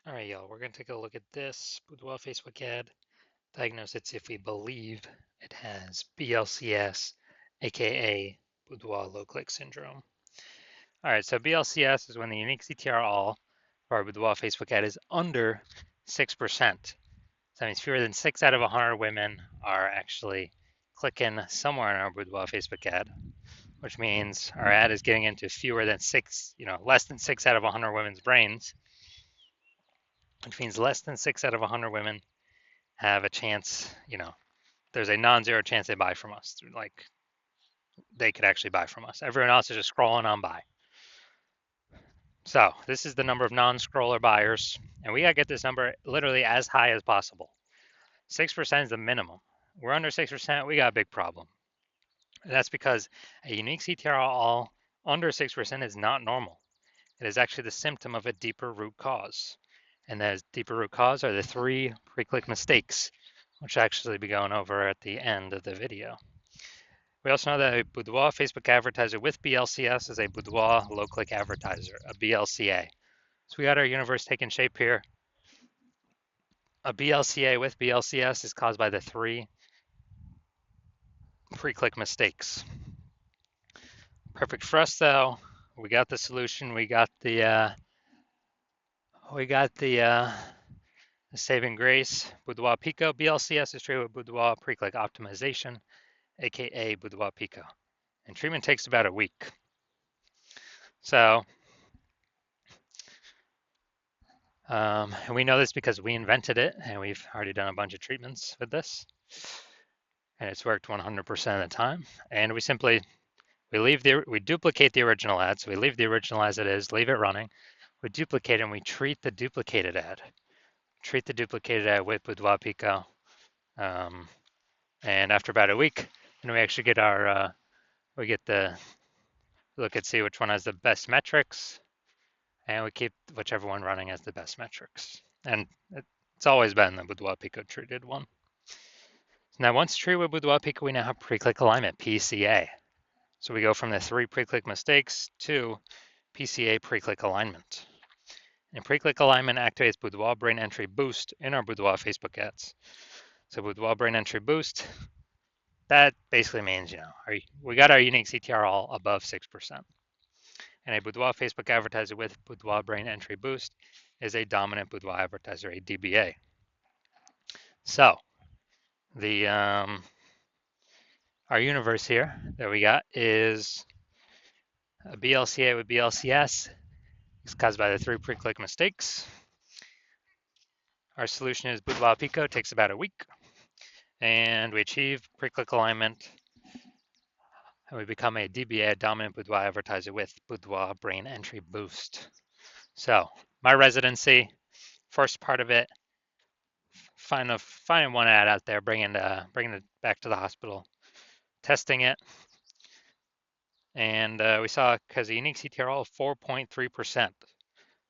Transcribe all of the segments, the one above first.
All right, y'all, we're going to take a look at this Boudoir Facebook ad. Diagnose it if we believe it has BLCS, aka Boudoir low click syndrome. All right, so BLCS is when the unique CTR all for our Boudoir Facebook ad is under 6%. So that means fewer than 6 out of 100 women are actually clicking somewhere in our Boudoir Facebook ad, which means our ad is getting into fewer than 6, less than 6 out of 100 women's brains, which means less than 6 out of 100 women have a chance, there's a non-zero chance they buy from us. Like they could actually buy from us. Everyone else is just scrolling on by. So this is the number of non-scroller buyers, and we gotta get this number literally as high as possible. 6% is the minimum. We're under 6%, we got a big problem. And that's because a unique CTR all under 6% is not normal. It is actually the symptom of a deeper root cause. And those deeper root cause are the 3 pre-click mistakes, which I'll actually be going over at the end of the video. We also know that a Boudoir Facebook advertiser with BLCS is a Boudoir low-click advertiser, a BLCA. So we got our universe taking shape here. A BLCA with BLCS is caused by the 3 pre-click mistakes. Perfect for us though. We got the solution. We got the saving grace. Boudoir Pico BLCS is treated with Boudoir pre-click optimization, aka Boudoir Pico, and treatment takes about a week. So, and we know this because we invented it, and we've already done a bunch of treatments with this, and it's worked 100% of the time. And we duplicate the original ad, so we leave the original as it is, leave it running. We duplicate and we treat the duplicated ad. Treat the duplicated ad with Boudoir Pico, and after about a week, then we actually get look and see which one has the best metrics, and we keep whichever one running as the best metrics. And it's always been the Boudoir Pico treated one. So now once treated with Boudoir Pico, we now have pre-click alignment, PCA. So we go from the 3 pre-click mistakes to PCA pre-click alignment. And pre-click alignment activates Boudoir brain entry boost in our Boudoir Facebook ads. So Boudoir brain entry boost, that basically means, we got our unique CTR all above 6%. And a Boudoir Facebook advertiser with Boudoir brain entry boost is a dominant Boudoir advertiser, a DBA. So our universe here that we got is a BLCA with BLCS. It's caused by the 3 pre-click mistakes. Our solution is Boudoir Pico, takes about a week, and we achieve pre-click alignment, and we become a DBA, a dominant Boudoir advertiser with Boudoir brain entry boost. So my residency, first part of it, finding one ad out there, bringing it back to the hospital, testing it, and we saw because the unique CTR all 4.3%.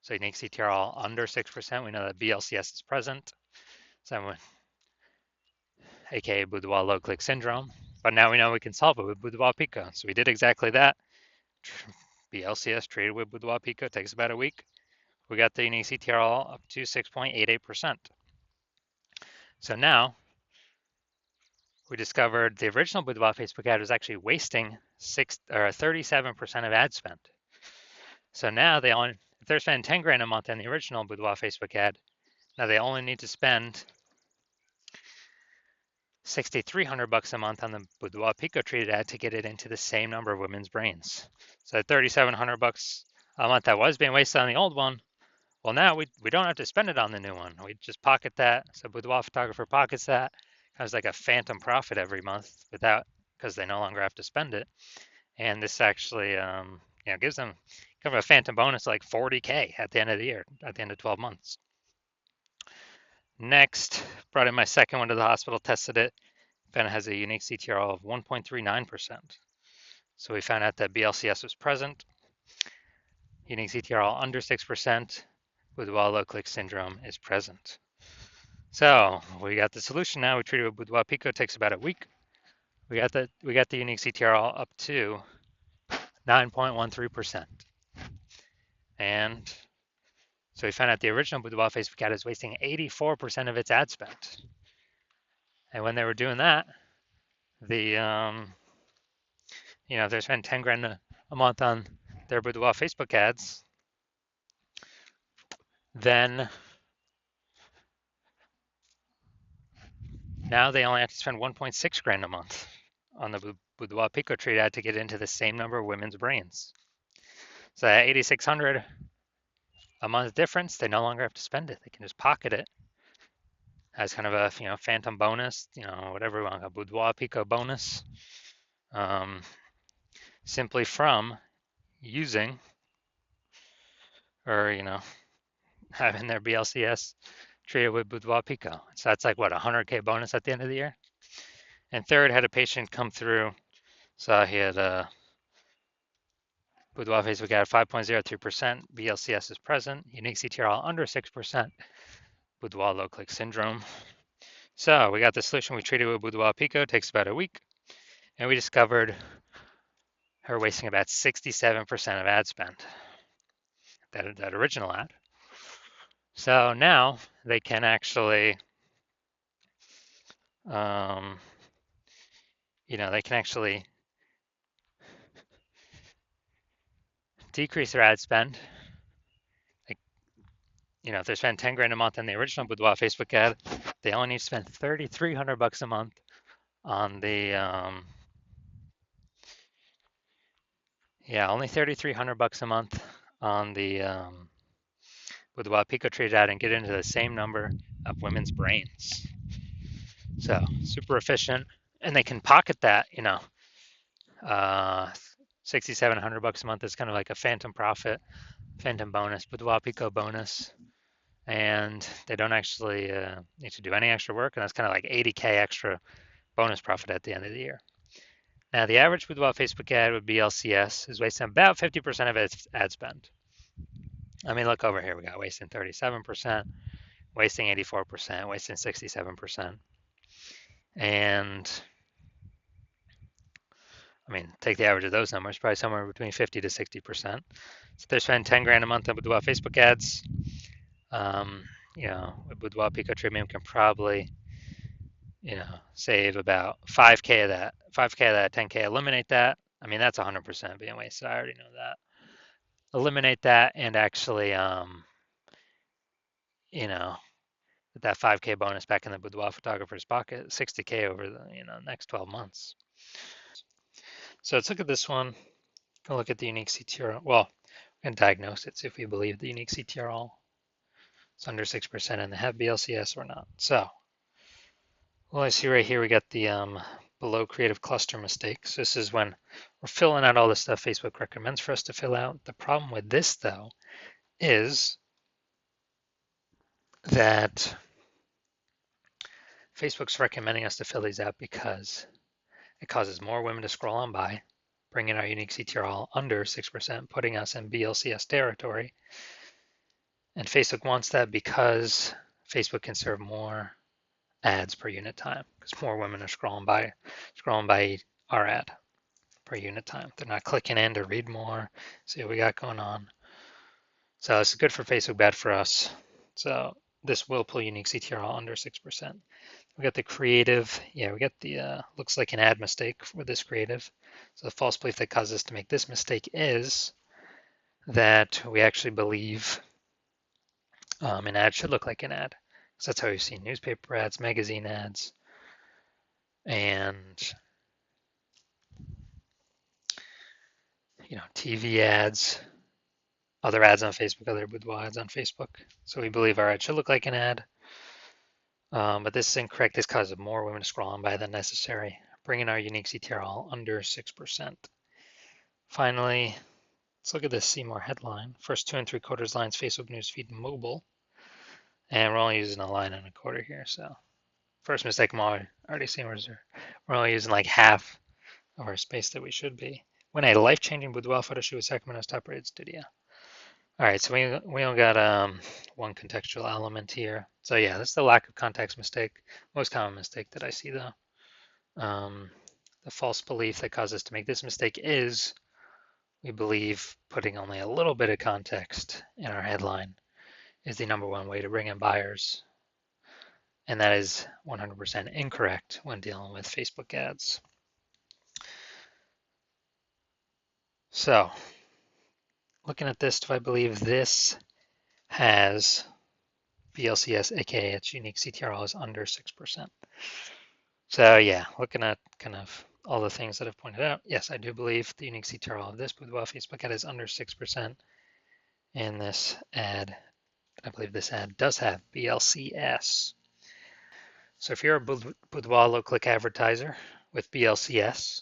So unique CTR all under 6%. We know that BLCS is present. So aka Boudoir low click syndrome. But now we know we can solve it with Boudoir Pico. So we did exactly that. BLCS treated with Boudoir Pico takes about a week. We got the unique CTR all up to 6.88%. So now we discovered the original Boudoir Facebook ad was actually wasting 37% of ad spend. So now if they're spending 10 grand a month on the original Boudoir Facebook ad, now they only need to spend $6,300 a month on the Boudoir Pico treated ad to get it into the same number of women's brains. So $3,700 a month that was being wasted on the old one, well now we don't have to spend it on the new one. We just pocket that. So Boudoir photographer pockets that. Has like a phantom profit every month because they no longer have to spend it. And this actually gives them kind of a phantom bonus like 40K at the end of the year, at the end of 12 months. Next, brought in my second one to the hospital, tested it, found it has a unique CTR of 1.39%. So we found out that BLCS was present, unique CTR under 6%, Boudoir low click syndrome is present. So we got the solution now. We treated with Boudoir Pico, takes about a week. We got the unique CTR up to 9.13%. And So we found out the original Boudoir Facebook ad is wasting 84% of its ad spend. And when they were doing that, if they spend 10 grand a month on their Boudoir Facebook ads, then now they only have to spend 1.6 grand a month on the Boudoir Pico Treat ad to get into the same number of women's brains. So that 8,600 a month difference, they no longer have to spend it. They can just pocket it as kind of a phantom bonus, whatever we want, a Boudoir Pico bonus, simply from using or having their BLCS treated with Boudoir Pico. So that's like what, 100K bonus at the end of the year. And third, had a patient come through, so he had a Boudoir Facebook ad 5.02%, BLCS is present, unique CTRL under 6%, Boudoir low click syndrome. So we got the solution we treated with Boudoir Pico, takes about a week, and we discovered her wasting about 67% of ad spend, that original ad. So now they can actually, decrease their ad spend. Like, if they spend 10 grand a month on the original Boudoir Facebook ad, they only need to spend 3,300 bucks a month on the, only 3,300 bucks a month on the Boudoir Pico Treat ad and get into the same number of women's brains. So super efficient, and they can pocket that, 6,700 bucks a month is kind of like a phantom profit, phantom bonus, Boudoir Pico bonus, and they don't actually need to do any extra work, and that's kind of like 80K extra bonus profit at the end of the year. Now, the average Boudoir Facebook ad with BLCS is wasting about 50% of its ad spend. I mean, look over here. We got wasting 37%, wasting 84%, wasting 67%. And I mean, take the average of those numbers, probably somewhere between 50 to 60%. So if they're spending 10 grand a month on Boudoir Facebook ads, with Boudoir Pico Treatment can probably, save about 5K of that, 10K, eliminate that. I mean, that's 100% being wasted. I already know that. Eliminate that and actually, that 5K bonus back in the Boudoir photographer's pocket, 60K over the, next 12 months. So let's look at this one. Go look at the unique CTRL. Well, we can diagnose it, see if we believe the unique CTRL is under 6% and they have BLCS or not. So, well, I see right here we got the below creative cluster mistakes. This is when we're filling out all the stuff Facebook recommends for us to fill out. The problem with this, though, is that Facebook's recommending us to fill these out because it causes more women to scroll on by, bringing our unique CTRL under 6%, putting us in BLCS territory. And Facebook wants that because Facebook can serve more ads per unit time because more women are scrolling by our ad per unit time. They're not clicking in to read more, see what we got going on. So it's good for Facebook, bad for us. So this will pull unique CTRL under 6%. We got the creative. Yeah, we got the looks like an ad mistake with this creative. So the false belief that caused us to make this mistake is that we actually believe an ad should look like an ad. So that's how we've seen newspaper ads, magazine ads, and TV ads, other ads on Facebook, other Boudoir ads on Facebook. So we believe our ad should look like an ad. But this is incorrect. This causes more women to scroll on by than necessary, bringing our unique CTRL under 6%. Finally, let's look at this See More headline. First 2 3/4 lines, Facebook newsfeed mobile. And we're only using a line and a quarter here. So first mistake I'm already seeing we're only using like half of our space that we should be. When a life-changing boudoir photo shoot with Sacramento's top-rated studio. All right, so we only got one contextual element here. So yeah, that's the lack of context mistake, most common mistake that I see though. The false belief that caused us to make this mistake is we believe putting only a little bit of context in our headline is the #1 way to bring in buyers. And that is 100% incorrect when dealing with Facebook ads. So, looking at this, do I believe this has BLCS, aka its unique CTRL is under 6%? So yeah, looking at kind of all the things that I've pointed out, yes, I do believe the unique CTRL of this Boudoir Facebook ad is under 6%. And this ad, I believe this ad does have BLCS. So if you're a Boudoir low-click advertiser with BLCS,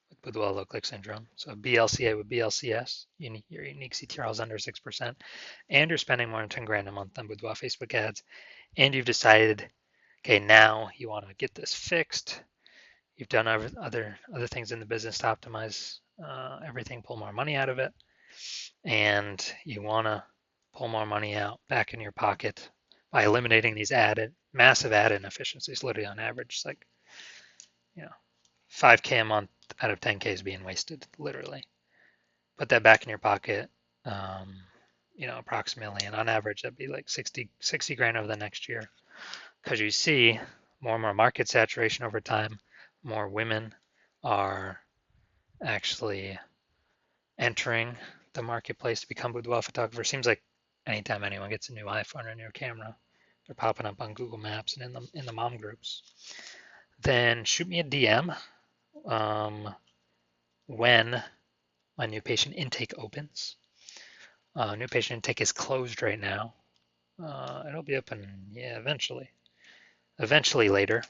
with Boudoir low-click syndrome, so BLCA with BLCS, your unique CTRL is under 6%, and you're spending more than 10 grand a month on Boudoir Facebook ads, and you've decided, okay, now you want to get this fixed. You've done other things in the business to optimize everything, pull more money out of it, and you want to pull more money out back in your pocket by eliminating these massive ad inefficiencies. Literally on average, it's like 5K a month out of 10K is being wasted. Literally, put that back in your pocket. Approximately, and on average, that'd be like 60 grand over the next year, because you see more and more market saturation over time. More women are actually entering the marketplace to become boudoir photographers. Seems like anytime anyone gets a new iPhone or a new camera, they're popping up on Google Maps and in the mom groups. Then shoot me a DM when my new patient intake opens. New patient intake is closed right now. It'll be open, eventually later.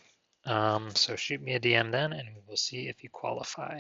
So shoot me a DM then, and we will see if you qualify.